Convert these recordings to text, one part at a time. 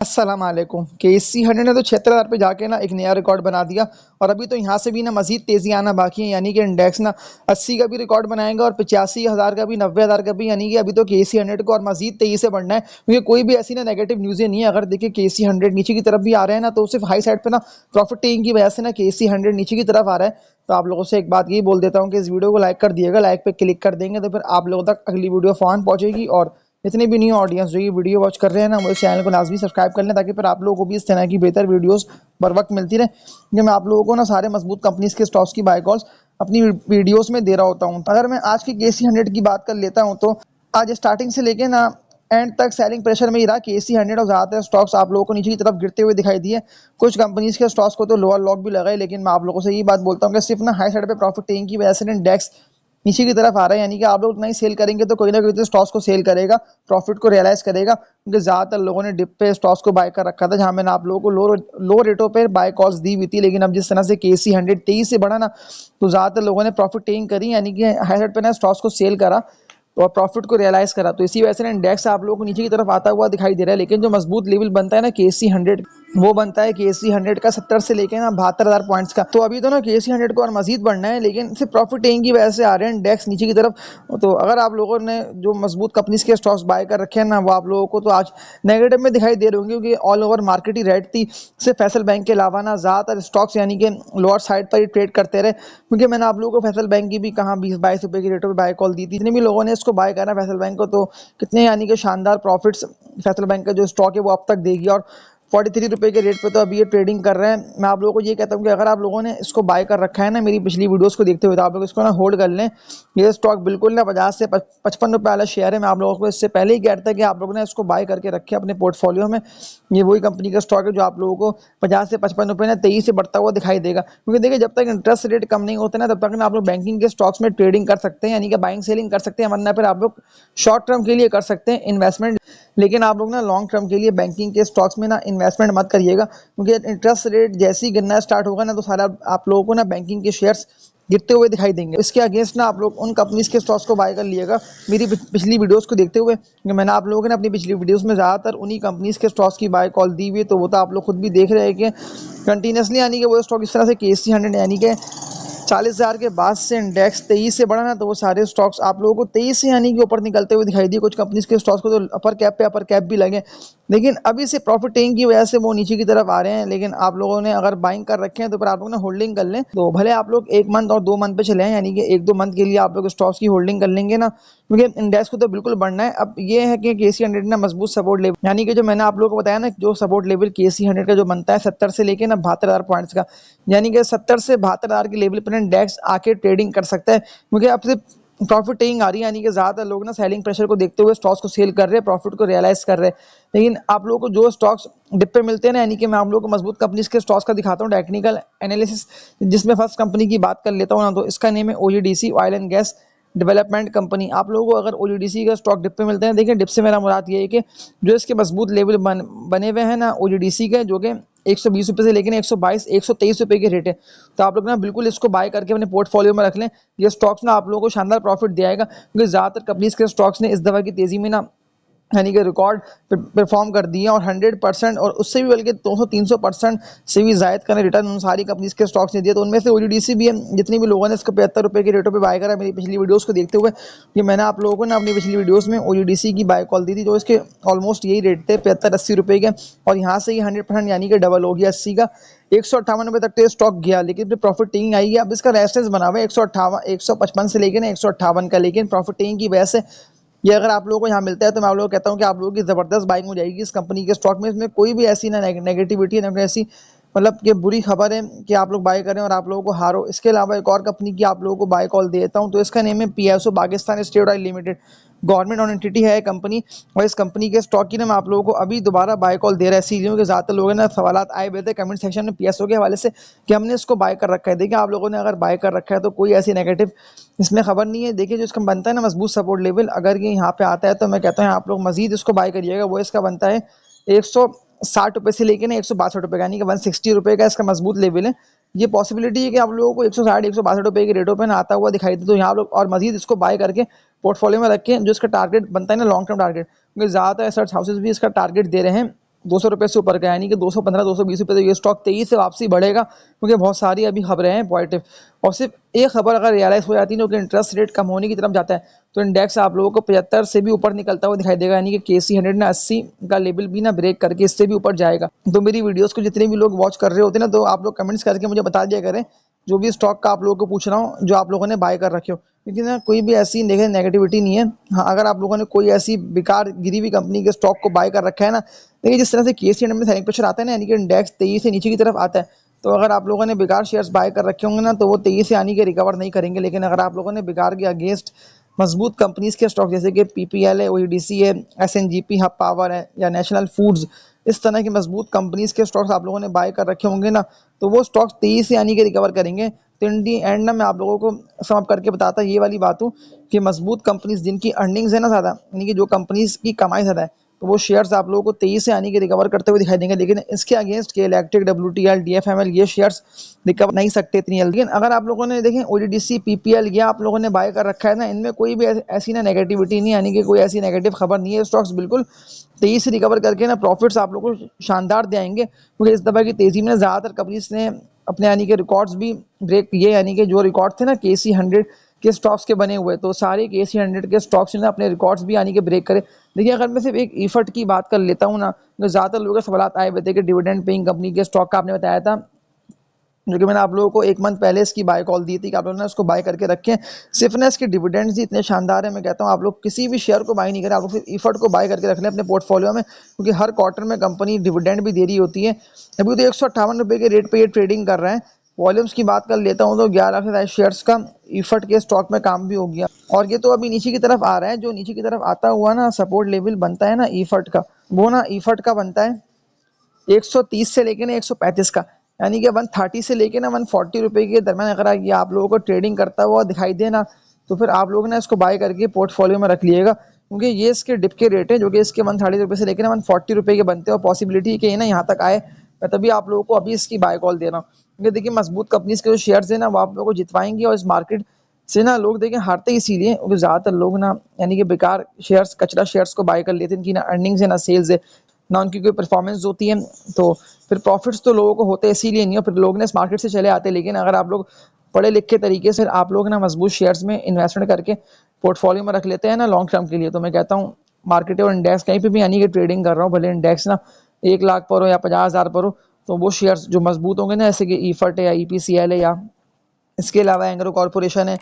अस्सलाम वालेकुम। KC100 ने तो 76,000 पे जाके ना एक नया रिकॉर्ड बना दिया और अभी तो यहाँ से भी ना मजीद तेजी आना बाकी है, यानी कि इंडेक्स ना 80 का भी रिकॉर्ड बनाएगा और 85,000 का भी, 90,000 का भी, यानी कि अभी तो KC100 को और मजीद तेजी से बढ़ना है, क्योंकि कोई भी ऐसी ना नेगेटिव न्यूज़ें नहीं है। अगर देखिए KC100 नीचे की तरफ भी आ रहे हैं ना, तो सिर्फ हाई साइड पे ना प्रॉफिट टेकिंग की वजह से ना KC100 नीचे की तरफ आ रहा है। तो आप लोगों से एक बात यही बोल देता हूँ कि इस वीडियो को लाइक कर दिएगा, लाइक पे क्लिक कर देंगे तो फिर आप लोगों तक अगली वीडियो फौरन पहुंचेगी। और जितने भी न्यू ऑडियंस जो ये वीडियो वॉच कर रहे हैं ना, वो इस चैनल को लाजमी सब्सक्राइब कर लें, ताकि फिर आप लोगों को भी इस तरह की बेहतर वीडियोस बर वक्त मिलती रहे। कि मैं आप लोगों को ना सारे मजबूत कंपनीज के स्टॉक्स की बाय कॉल्स अपनी वीडियोस में दे रहा होता हूँ। अगर मैं आज की KC100 की बात कर लेता हूँ, तो आज स्टार्टिंग से लेके ना एंड तक सेलिंग प्रेशर में ही रहा KC100 और ज़्यादातर स्टॉक्स आप लोगों को नीचे की तरफ गिरते हुए दिखाई दिए। कुछ कंपनीज के स्टॉक्स को तो लोअर लॉक भी लगाए, लेकिन मैं आप लोगों से यही बात बोलता हूँ कि सिर्फ ना हाई साइड पे प्रॉफिट टेकिंग की वजह से इंडेक्स नीचे की तरफ आ रहा है, यानी कि आप लोग उतना ही सेल करेंगे तो कोई ना कोई तो स्टॉक्स को सेल करेगा, प्रॉफिट को रियलाइज करेगा, क्योंकि ज़्यादातर लोगों ने डिप पे स्टॉक्स को बाय कर रखा था, जहां मैंने आप लोगों को लो रेटों पे बाय कॉल्स दी हुई थी। लेकिन अब जिस तरह से KC100 तेजी से बढ़ा ना, तो ज़्यादातर लोगों ने प्रॉफिट टेकिंग करी, यानी कि हाई साइड पे ना स्टॉक्स को सेल करा और प्रॉफिट को रियलाइज करा। तो इसी वजह से ना इंडेक्स आप लोगों को नीचे की तरफ आता हुआ दिखाई दे रहा है। लेकिन जो मजबूत लेवल बनता है ना KC100, वो बनता है KC100 का 70 से लेके ना 72,000 पॉइंट्स का। तो अभी तो ना KC100 को और मजीद बढ़ना है, लेकिन सिर्फ प्रॉफिट टेकिंग की वजह से आ रहे हैं इंडेक्स नीचे की तरफ। तो अगर आप लोगों ने जो मजबूत कंपनीज के स्टॉक्स बाय कर रखे हैं ना, वो आप लोगों को तो आज नेगेटिव में दिखाई दे रहे होंगे, क्योंकि ऑल ओवर मार्केट ही रेड थी। सिर्फ फैसल बैंक के अलावा ना ज़्यादातर स्टॉक्स यानी कि लोअर साइड पर ही ट्रेड करते रहे, क्योंकि मैंने आप लोगों को फैसल बैंक की भी कहाँ 20-22 रुपए की रेटों पे बाय कॉल दी थी। जितने भी लोगों ने इसको बाय करा फैसल बैंक को, तो कितने यानी कि शानदार प्रॉफिट्स फैसल बैंक का जो स्टॉक है वो अब तक देगी। और 43 रुपए के रेट पे तो अभी ये ट्रेडिंग कर रहे हैं। मैं आप लोगों को ये कहता हूँ कि अगर आप लोगों ने इसको बाय कर रखा है ना मेरी पिछली वीडियोस को देखते हुए, तो आप लोग इसको ना होल्ड कर लें। ये स्टॉक बिल्कुल ना 50 से 55 रुपए वाला शेयर है। मैं आप लोगों को इससे पहले ही कहता था कि आप लोगों ने इसको बाय करके रखे अपने पोर्टफोलियो में। ये वही कंपनी का स्टॉक है जो आप लोगों को 50 से 55 रुपए ना तेजी से बढ़ता हुआ दिखाई देगा, क्योंकि देखिए जब तक इंटरेस्ट रेट कम नहीं होते ना, तब तक ना आप लोग बैंकिंग के स्टॉक्स में ट्रेडिंग कर सकते हैं, यानी कि बाइंग सेलिंग कर सकते हैं, वरना फिर आप लोग शॉर्ट टर्म के लिए कर सकते हैं इन्वेस्टमेंट। लेकिन आप लोग ना लॉन्ग टर्म के लिए बैंकिंग के स्टॉक्स में ना इन्वेस्टमेंट मत करिएगा, क्योंकि इंटरेस्ट रेट जैसे ही गिरना स्टार्ट होगा ना, तो सारा आप लोगों को ना बैंकिंग के शेयर्स गिरते हुए दिखाई देंगे। इसके अगेंस्ट ना आप लोग उन कंपनीज के स्टॉक्स को बाय कर लिएगा मेरी पिछली वीडियोस को देखते हुए। मैंने आप लोगों ने अपनी पिछली वीडियोस में ज़्यादातर उन्हीं कंपनीज के स्टॉक्स की बाय कॉल दी हुई है, तो वो तो आप लोग खुद भी देख रहे हैं कि कंटिन्यूसली, यानी कि वो स्टॉक इस तरह से KC100 यानी कि 40,000 के बाद से इंडेक्स 23 से बढ़ा ना, तो वो सारे स्टॉक्स आप लोगों को 23 से यानी कि ऊपर निकलते हुए दिखाई दिए। कुछ कंपनीज के स्टॉक्स को तो अपर कैप पे अपर कैप भी लगे, लेकिन अभी से प्रॉफिट टेकिंग की वजह से वो नीचे की तरफ आ रहे हैं। लेकिन आप लोगों ने अगर बाइंग कर रखे हैं तो फिर आप लोग ना होल्डिंग कर लें, तो भले आप लोग 1 मंथ और 2 मंथ पे चले हैं, यानी कि 1-2 मंथ के लिए आप लोग स्टॉक्स की होल्डिंग कर लेंगे ना, क्योंकि इंडेक्स को तो बिल्कुल बढ़ना है। अब ये है कि KC100 ना मजबूत सपोर्ट लेवल, यानी कि जो मैंने आप लोगों को बताया ना, जो सपोर्ट लेवल KC100 का जो बनता है 70 से लेके ना 72,000 पॉइंट्स का, यानी कि 70 से 72,000 के लेवल पर इंडेक्स आके ट्रेडिंग कर सकता है, क्योंकि अब से प्रॉफिट टेकिंग आ रही है, यानी कि ज्यादातर लोग ना सेलिंग प्रेशर को देखते हुए स्टॉक्स को सेल कर रहे हैं, प्रॉफिट को रियलाइज कर रहे हैं। लेकिन आप लोगों को जो स्टॉक्स डिप पे मिलते हैं ना, यानी कि मैं आप लोगों को मजबूत कंपनीज के स्टॉक्स का दिखाता हूँ टेक्निकल एनालिसिस, जिसमें फर्स्ट कंपनी की बात कर लेता हूँ ना, तो इसका नेम है OGDC, oil and gas development company. आप लोगों को अगर OGDC का स्टॉक डिप पे मिलते हैं, देखिए डिप से मेरा मुराद ये है कि जो इसके मजबूत लेवल बने हुए हैं ना OGDC के, जो कि 120 रुपये से लेकर 122 123 रुपये के रेट है, तो आप लोग ना बिल्कुल इसको बाय करके अपने पोर्टफोलियो में रख लें। ये स्टॉक्स ना आप लोगों को शानदार प्रॉफिट दिलाएगा, क्योंकि ज़्यादातर कंपनीज के स्टॉक्स ने इस दफ़ा की तेज़ी में ना यानी कि रिकॉर्ड परफॉर्म कर दिए, और 100% और उससे भी बल्कि 200-300% से भी ज़ायद का रिटर्न उन सारी कंपनीज के स्टॉक्स ने दिए। तो उनमें से OGDC भी है। जितनी भी लोगों ने इसको 75 रुपये के रेटों पे बाय करा मेरी पिछली वीडियोस को देखते हुए, कि मैंने आप लोगों को ना अपनी पिछली वीडियोस में OGDC की बाय कॉल दी थी, जो इसके ऑलमोस्ट यही रेट थे 75-80 रुपये के, और यहाँ से ही 100% यानी कि डबल हो गया 80 का। 158 रुपये तक तो स्टॉक गया, लेकिन फिर प्रॉफिट टेकिंग आई है। अब इसका रेफरेंस बना हुआ है 155 से लेकर ना 158 का, लेकिन प्रॉफिट टेकिंग की वजह से ये अगर आप लोगों को यहाँ मिलता है, तो मैं आप लोगों को कहता हूँ कि आप लोगों की ज़बरदस्त बाइंग हो जाएगी इस कंपनी के स्टॉक में। इसमें कोई भी ऐसी ना नेगेटिविटी है, ना कोई ऐसी मतलब कि बुरी खबर है कि आप लोग बाय करें और आप लोगों को हारो। इसके अलावा एक और कंपनी की आप लोगों को बाय कॉल देता हूँ, तो इसका नेम है PSO, Pakistan state oil limited, government on entity है कंपनी। और इस कंपनी के स्टॉक की ना मैं आप लोगों को अभी दोबारा बाय कॉल दे रहा है, इसीलिए कि ज़्यादातर लोगों ने सवाल आए हुए थे कमेंट सेक्शन में PSO के हवाले से कि हमने इसको बाय कर रखा है। देखिए आप लोगों ने अगर बाय कर रखा है तो कोई ऐसी नेगेटिव इसमें खबर नहीं है। देखिए जो इसका बनता है ना मजबूत सपोर्ट लेवल, अगर ये यहाँ पे आता है तो मैं कहता हूँ आप लोग मजीद इसको बाय करिएगा। वो इसका बनता है 160 रुपये से लेकर ना 162 रुपये, यानी कि 160 रुपये का इसका मजबूत लेवल है। ये पॉसिबिलिटी है कि आप लोगों को 160-162 रुपये के रेटों पे ना आता हुआ दिखाई दे, तो यहाँ लोग और मजीद इसको बाय करके पोर्टफोलियो में रखें। जो इसका टारगेट बनता है ना लॉन्ग टर्म टारगेट, क्योंकि ज़्यादातर रिसर्च हाउसेज भी इसका टारगेट दे रहे हैं ₹200 से ऊपर का, यानी कि 215 ₹220 तो ये स्टॉक तेजी से वापसी बढ़ेगा, क्योंकि बहुत सारी अभी खबरें हैं पॉजिटिव। और सिर्फ एक खबर अगर रियलाइज हो जाती है, जो कि इंटरेस्ट रेट कम होने की तरफ जाता है, तो इंडेक्स आप लोगों को 75 से भी ऊपर निकलता हुआ दिखाई देगा, यानी कि केसी 100 ना 80 का लेवल भी ना ब्रेक करके इससे भी ऊपर जाएगा। तो मेरी वीडियोस को जितने भी लोग वॉच कर रहे होते हैं ना, तो आप लोग कमेंट्स करके मुझे बता दिया करें, जो भी स्टॉक का आप लोगों को पूछ रहा हूँ, जो आप लोगों ने बाय कर रखे हो, क्योंकि ना कोई भी ऐसी नेगेटिविटी नहीं है। हाँ, अगर आप लोगों ने कोई ऐसी बेकार गिरी हुई कंपनी के स्टॉक को बाय कर रखा है ना, देखिए जिस तरह से केसी में सेलिंग प्रेशर आता है ना, यानी कि इंडेक्स तेजी से नीचे की तरफ आता है, तो अगर आप लोगों ने बेकार शेयर्स बाय कर रखे होंगे ना, तो वो तेजी से आने के रिकवर नहीं करेंगे। लेकिन अगर आप लोगों ने बेकार के अगेंस्ट मजबूत कंपनीज के स्टॉक, जैसे कि पीपीएल है, ओईडीसी है, एसएनजीपी हब पावर है, या नेशनल फूड्स, इस तरह की मजबूत कंपनीज के स्टॉक्स आप लोगों ने बाय कर रखे होंगे ना, तो वो स्टॉक्स तेजी से आने के रिकवर करेंगे। तो इन दी एंड ना मैं आप लोगों को सम अप करके बताता ये वाली बात हूँ, कि मजबूत कंपनीज जिनकी अर्निंग्स है ना ज़्यादा, यानी कि जो कंपनीज की कमाई ज़्यादा है, तो वो शेयर्स आप लोगों को तेजी से आने के रिकवर करते हुए दिखाई देंगे। लेकिन इसके अगेंस्ट के इलेक्ट्रिक, डब्ल्यूटीएल, डीएफएमएल, ये शेयर्स रिकवर नहीं सकते इतनी जल्दी। लेकिन अगर आप लोगों ने देखें ओडीडीसी, पीपीएल, ये आप लोगों ने बाय कर रखा है ना, इनमें कोई भी ऐसी ना नेगेटिविटी नहीं, यानी कि कोई ऐसी नेगेटिव खबर नहीं है। स्टॉक्स बिल्कुल तेजी से रिकवर करके ना प्रॉफिट्स आप लोगों को शानदार दे आएंगे, क्योंकि इस दफा की तेजी में ज़्यादातर कंपनीज ने अपने यानी कि रिकॉर्ड्स भी ब्रेक किए, यानी कि जो रिकॉर्ड थे ना केसी 100 के स्टॉक्स के बने हुए, तो सारे केसी 100 के स्टॉक्स ने अपने रिकॉर्ड्स भी यानी कि ब्रेक करे। देखिए, अगर मैं सिर्फ एक ईफट की बात कर लेता हूँ ना, तो ज़्यादातर लोगों के सवाल आए हुए थे कि डिविडेंड पेइंग कंपनी के स्टॉक का आपने बताया था, जो कि मैंने आप लोगों को 1 मंथ पहले इसकी बाय कॉल दी थी कि आप लोगों ने उसको बाय करके रखें। सिर्फ ना इसके डिविडेंड्स ही इतने शानदार है, मैं कहता हूँ आप लोग किसी भी शेयर को बाय नहीं करें, आप लोग सिर्फ ईफट को बाय करके रख लें अपने पोर्टफोलियो में, क्योंकि हर क्वार्टर में कंपनी डिविडेंड भी दे रही होती है। अभी तो ₹158 के रेट पे ये ट्रेडिंग कर रहे हैं। वॉल्यूम्स की बात कर लेता हूँ, तो 11 से ज़्यादा शेयर्स का ईफट के स्टॉक में काम भी हो गया, और ये तो अभी नीचे की तरफ आ रहा है। जो नीचे की तरफ आता हुआ ना सपोर्ट लेवल बनता है ना ईफट का, वो ना ईफट का बनता है 130 से लेके ना 135 का, यानी कि 130 से लेके ना 140 रुपए के दरमियान अगर ये आप लोगों को ट्रेडिंग करता हुआ दिखाई दे ना, तो फिर आप लोग ना इसको बाय करके पोर्टफोलियो में रख लिएगा, क्योंकि ये इसके डिप के रेट है, जो कि इसके 130 रुपए से लेकर ना 140 रुपए के बनते हैं, और पॉसिबिलिटी कि ये ना यहाँ तक आए। मैं तभी आप लोगों को अभी इसकी बाय कॉल दे रहा हूँ, क्योंकि देखिए मजबूत कंपनीज के जो शेयर्स है ना, वो आप लोगों को जितवाएंगे, और इस मार्केट से ना लोग देखिए हारते इसीलिए क्योंकि ज़्यादातर लोग ना यानी कि बेकार शेयर्स, कचरा शेयर्स को बाय कर लेते हैं, इनकी ना अर्निंग्स है ना सेल्स है, ना उनकी कोई परफॉर्मेंस होती है। तो फिर प्रॉफिट्स तो लोगों को होते इसीलिए नहीं हो, फिर लोग ना इस मार्केट से चले आते हैं। लेकिन अगर आप लोग पढ़े लिखे तरीके से आप लोग ना मजबूत शेयर्स में इन्वेस्टमेंट करके पोर्टफोलियो में रख लेते हैं ना लॉन्ग टर्म के लिए, तो मैं कहता हूँ मार्केट और इंडेक्स कहीं पे भी यानी कि ट्रेडिंग कर रहा हूँ, भले इंडेक्स ना 1 लाख पर हो या 50,000 पर हो, तो वो शेयर्स जो मजबूत होंगे ना, जैसे कि ईफट है या ईपीसीएल है, या इसके अलावा एंग्रो कॉर्पोरेशन है,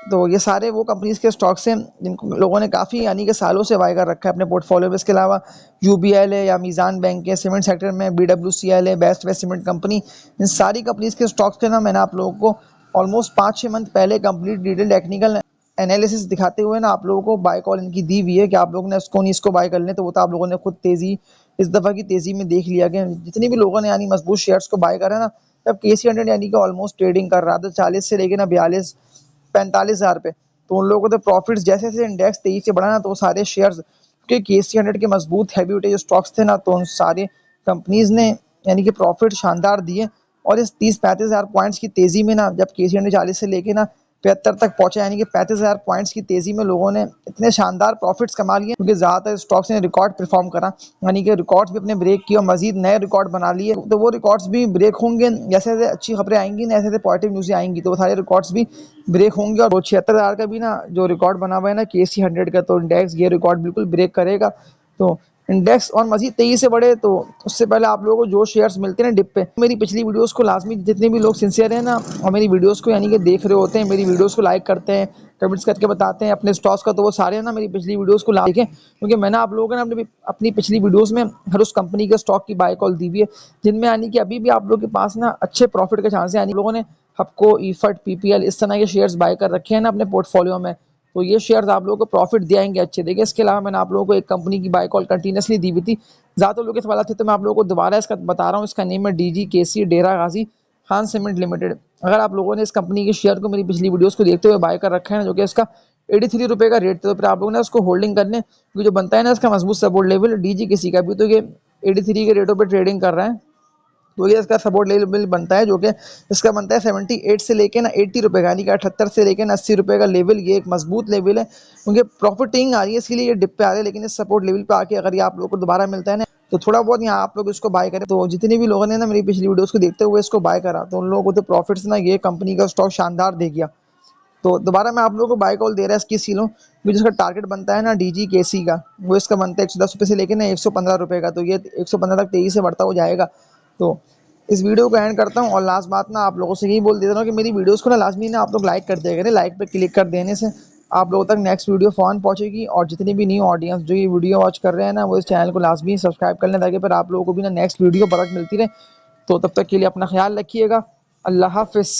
तो ये सारे वो कंपनीज के स्टॉक्स हैं जिनको लोगों ने काफ़ी यानी कि सालों से बाय कर रखा है अपने पोर्टफोलियो में। इसके अलावा यूबीएल है, या मीज़ान बैंक है, सीमेंट सेक्टर में बीडब्ल्यूसीएल है, बेस्ट वेस्ट सीमेंट कंपनी, इन सारी कंपनीज के स्टॉक्स के ना मैंने आप लोगों को ऑलमोस्ट 5-6 मंथ पहले कंप्लीट डिटेल टेक्निकल एनालिसिस दिखाते हुए ना आप लोगों को बाय कॉल इनकी दी हुई है कि आप लोगों ने इसको नहीं इसको बाय कर लें, तो वो तो आप लोगों ने खुद तेज़ी इस दफ़ा की तेज़ी में देख लिया कि जितने भी लोगों ने यानी मजबूत शेयर्स को बाय करा ना, तब केसी 100 यानी कि ऑलमोस्ट ट्रेडिंग कर रहा था 40 से लेकर ना 42-45 हज़ार पे। तो उन लोगों को तो प्रॉफिट्स जैसे जैसे इंडेक्स तेजी से बढ़ा ना, तो वो सारे शेयर्स के केसी 100 के मजबूत हैवी वेटेज स्टॉक्स थे ना, तो उन सारे कंपनीज ने यानी कि प्रॉफिट शानदार दिए। और इस 30-35 हज़ार पॉइंट्स की तेजी में ना, जब केसी 100 40 से लेके ना 75 तक पहुंचा, यानी कि 35 हज़ार पॉइंट्स की तेजी में लोगों ने इतने शानदार प्रॉफिट्स कमा लिए, क्योंकि ज्यादातर स्टॉक्स ने रिकॉर्ड परफॉर्म करा, यानी कि रिकॉर्ड्स भी अपने ब्रेक किए और मजीद नए रिकॉर्ड बना लिए। तो वो रिकॉर्ड्स भी ब्रेक होंगे, जैसे जैसे अच्छी खबरें आएंगी ना, ऐसे ऐसे पॉजिटिव न्यूज़ आएंगी, तो वो सारे रिकॉर्ड्स भी ब्रेक होंगे। और वो 76,000 का भी ना जो रिकॉर्ड बना हुआ है ना केसी 100 का, तो इंडेक्स ये रिकॉर्ड बिल्कुल ब्रेक करेगा। तो इंडेक्स और मजीद तेजी से बढ़े, तो उससे पहले आप लोगों को जो शेयर्स मिलते हैं ना डिप पे, मेरी पिछली वीडियोस को लाजमी, जितने भी लोग सिंसियर हैं ना और मेरी वीडियोस को यानी कि देख रहे होते हैं, मेरी वीडियोस को लाइक करते हैं, कमेंट्स करके बताते हैं अपने स्टॉक्स का, तो वो सारे ना मेरी पिछली वीडियोस को देखें, क्योंकि मैंने आप लोगों को ना अपनी पिछली वीडियोस में हर उस कंपनी के स्टॉक की बाय कॉल दी हुई है, जिनमें यानी कि अभी भी आप लोगों के पास ना अच्छे प्रॉफिट के चांस है। यानी लोगों ने हपको, ईफट, पीपीएल, इस तरह के शेयर्स बाय कर रखे हैं ना अपने पोर्टफोलियो में, तो ये शेयर्स आप लोगों को प्रॉफिट दिखाएंगे अच्छे। देखिए, इसके अलावा मैंने आप लोगों को एक कंपनी की बाय कॉल कंटिन्यूसली दी हुई थी, ज़्यादा लोगों के सवाल थे, तो मैं आप लोगों को दोबारा इसका बता रहा हूँ। इसका नेम है डीजीकेसी डेरा गाजी खान सीमेंट लिमिटेड। अगर आप लोगों ने इस कंपनी के शेयर को मेरी पिछली वीडियोस को देखते हुए बाय कर रखा है ना, जो कि इसका 83 रुपये का रेट था, तो फिर आप लोगों ने उसको होल्डिंग कर लें, क्योंकि जो बनता है ना इसका मजबूत सपोर्ट लेवल डीजीकेसी का भी, तो ये 83 के रेटों पर ट्रेडिंग कर रहा है, तो ये इसका सपोर्ट लेवल बनता है, जो कि इसका बनता है 78 से लेके ना 80 रुपये का, यानी कि 78 से लेके ना 80 रुपये का लेवल, ये एक मजबूट लेवल है, क्योंकि प्रॉफिटिंग आ रही है इसलिए ये डिप पे आ रही है। लेकिन इस सपोर्ट लेवल पे आके अगर ये आप लोगों को दोबारा मिलता है ना तो थोड़ा बहुत यहाँ आप लोग इसको बाय करें। तो जितने भी लोगों ने ना मेरी पिछली वीडियोस को देखते हुए इसको बाय करा, तो उन लोगों को तो प्रॉफिट्स ना ये कंपनी का स्टॉक शानदार दे गया। तो दोबारा मैं आप लोगों को बाय कॉल दे रहा है इसकी सीलों, भी जिसका टारगेट बनता है ना DGKC का, वो इसका बनता है 110 रुपये से लेकर ना 115 रुपये का। तो ये 115 तक तेजी से बढ़ता हो जाएगा। तो इस वीडियो को एंड करता हूँ, और लास्ट बात ना आप लोगों से यही बोल देता हूँ कि मेरी वीडियोस को ना लाजमी ना आप लोग लाइक कर दिया करें। लाइक पे क्लिक कर देने से आप लोगों तक नेक्स्ट वीडियो फ़ौरन पहुंचेगी, और जितनी भी न्यू ऑडियंस जो ये वीडियो वॉच कर रहे हैं ना, वो इस चैनल को लाजमी सब्सक्राइब कर लें, ताकि फिर आप लोगों को भी ना नेक्स्ट वीडियो परक मिलती रहे। तो तब तक के लिए अपना ख्याल रखिएगा। अल्लाह हाफिज़।